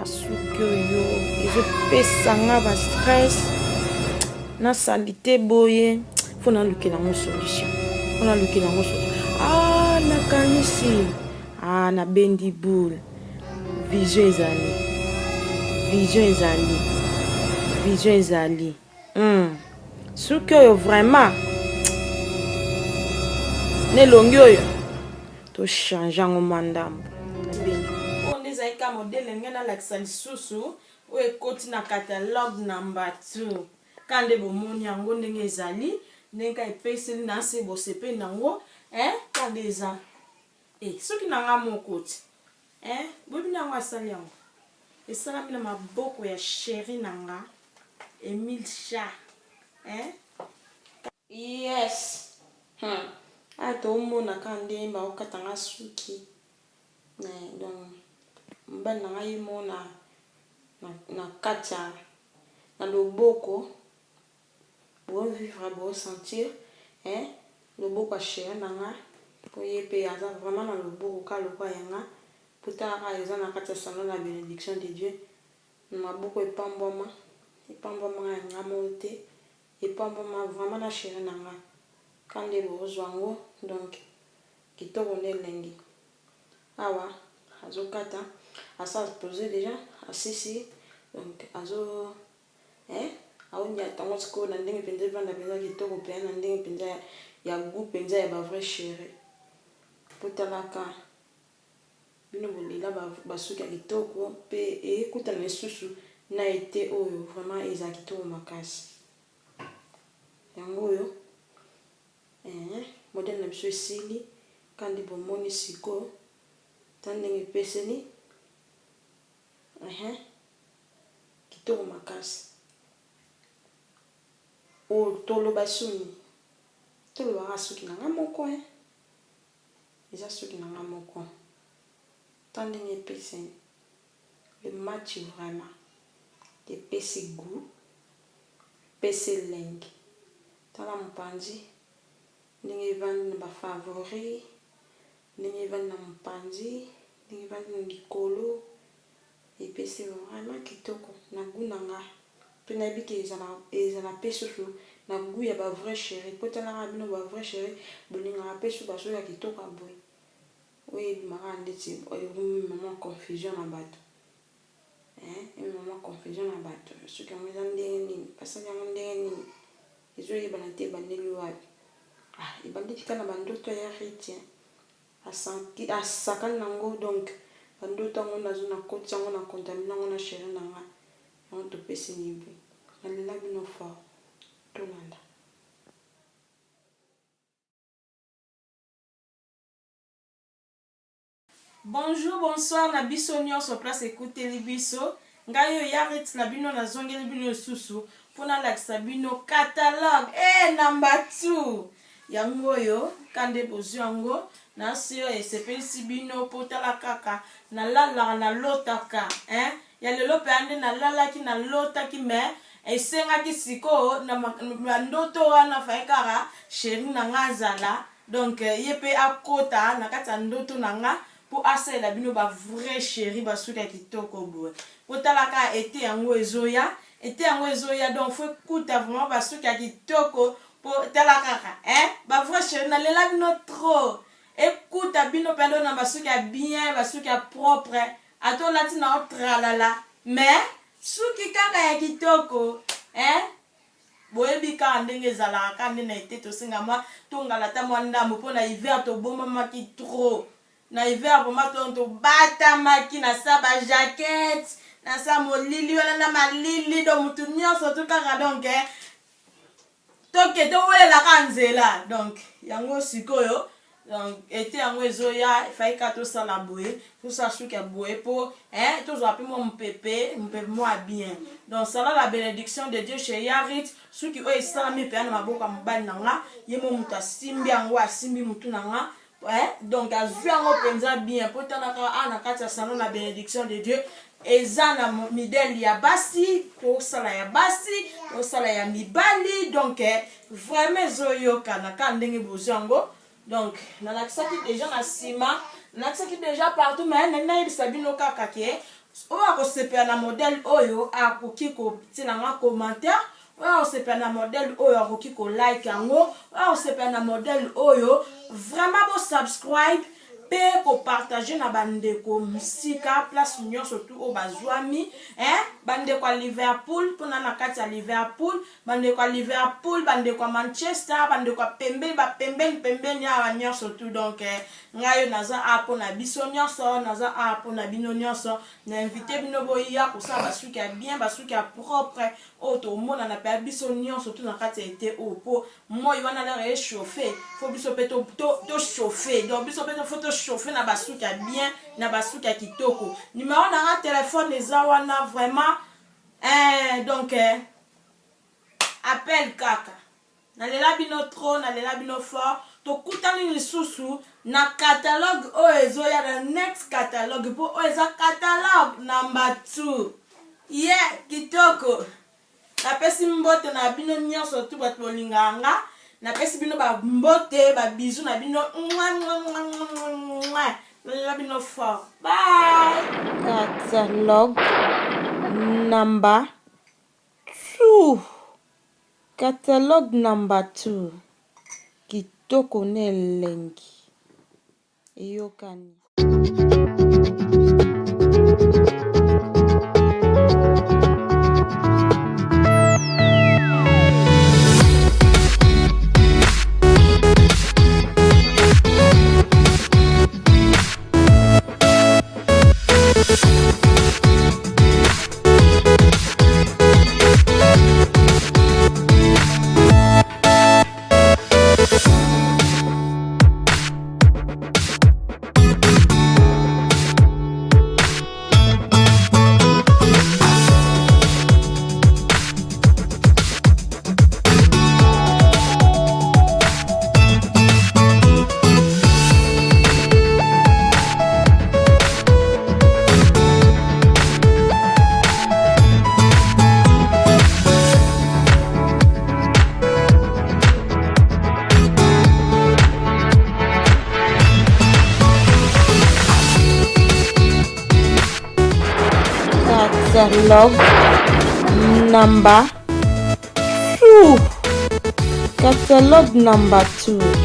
Asuki oyo ezopesanga ba stress na salite boye faut na luki na solution. On a luki na solution. Ah na kanisi. Ah na bendi boule. Vision ezali. Suki oyo vraiment ne longi oyo to changer ngo mandambo. On les a ka modèle ngena lakisa lisusu o ekoti na catalogue number 2. Kande bomoni yango ndenge ezali ndenge epeseli na se bosepe nango kande eza soki nanga mokoti bobi nango asali yango esalami na maboko ya chéri nanga Emile Cha yes ato omona kande mba okatanga suki donc mbali nanga yimona na katia na loboko bon vivre bon sentir loboko a chéri nanga po yepe aza vraiment na loboko ka lokwa yanga potaka eza na katia salon la bénédiction de Dieu na maboko epambwama yanga mote epambwama vraiment na chéri nanga kande bozwango donc kitoko ndelengi awa azokata asa poser déjà asisi donc azo aonya tango siko na ndenge penza banda penza kitoko pe na ndenge penza ya goût penza ya ba vrai chéri potalaka bino bolela ba suki ya kitoko pe ekutana lisusu na été oyo vraiment eza kitoko makasi yango oyo modèle na biso esili kandi bomoni siko tandenge peseni kitoko makasi o toloba suni toloba suki nanga moko eza suki nanga moko tandenge peseni le match vraiment de pesi goût pesi lengi tala mpanzi ndenge vandi na ba favori ndenge vandi na mpanzi ndenge vandi na likolo epesi vraiment kitoko na goût nanga pe na biki ezana peso na goût ya ba vrai chéri potala na bino ba vrai chéri bolinga peso baso ya kitoko boy oui mara ndeti maman confusion na bato maman confusion na bato ce que moi ndenge nini parce que ndenge nini ezo yeba na te bandeli wapi ebandiki kana bandoto ya retien asakali nango donc bandoto ngo nazo na koti yango na contaminer ngo na chéri nanga on to pesi nibu nalela bino fort tolanda. Bonjour, bonsoir, na biso nyonso place écouter libiso. Ngayo yarit na bino na zongeli bino susu pona lakisa bino catalogue number 2. Yango yo kande bozu yango na sio esepelisi bino potala kaka na lala na lotaka ya lelo pe ande na lala ki na lotaki me esenga ki siko na ndoto wana faikara chéri nanga zala donc yepe akota na kata ndoto nanga pour asela bino ba vrai chéri ba suka kitoko boy potalaka été yango ezoya donc faut écouter vraiment ba suka kitoko pour talaka ba vrai chéri na lela bino trop écoute bino pendo na ba suka bien ba suka propre atola tina otralala mais suki kaka ya kitoko boyebi ka ndenge ezalaka kande na été tosenga mwa tongala ta mwa ndambo mpo na hiver tobomamaki trop na hiver boma to batamaki na sa ba jaquette na sa molili wana na malili do mutu nyonso to kaka donc toke to welela ka nzela donc yango sikoyo donc été yango ezoya faika to sala boye to sa suka boye po to zo apimo mpepe moi bien donc sala la bénédiction de Dieu chez Yarit suki o esala pe na maboka mbali nanga yemo mutu asimbi yango asimbi mutu nanga donc azwi yango penza bien po tanaka ana kati ya salon la bénédiction de Dieu eza na mideli ya basi to sala ya basi to sala ya mibali donc vraiment ezoyoka na ka ndenge bozango. Donc, na lakisaki déjà na sima, na lakisaki déjà partout, mais na yebisa bino kaka ke oyo akosepela na modèle oyo akoki kotina nga commentaire, oyo akosepela na modèle oyo akoki kolike yango, oyo akosepela na modèle oyo vraiment bo subscribe pe ko partager na bandeko musika place nyonso tu o bazwami bandeko a Liverpool pona na kati ya Liverpool, bandeko a Liverpool, bandeko a Manchester, bandeko a pembeni ya nyonso tu. Donc ngayo naza apo na biso nyonso, naza apo na bino nyonso, na invité bino boya kosala basuki ya bien, basuki ya propre o to mona na pa biso nyonso tu na kati ya été opo moi wana la réchauffer, faut biso pe to chauffer, donc biso pe faut to chauffer na basuki ya bien, na basuki ya kitoko. Numéro na téléphone eza wana vraiment donc appel kaka nalela bino trop, nalela bino fort, tokutani lisusu na catalogue oyo ezoya na next catalogue po oyo eza catalogue number 2 kitoko. Napesi mbote na bino nyonso tu bato bolinganga, napesi bino ba mbote ba bisou na bino nalela bino fort. Bye. Catalogue number 2. Catalogue number 2. Kitoko ne lengi. Eyokani. Catalogue number 2. Catalogue number 2.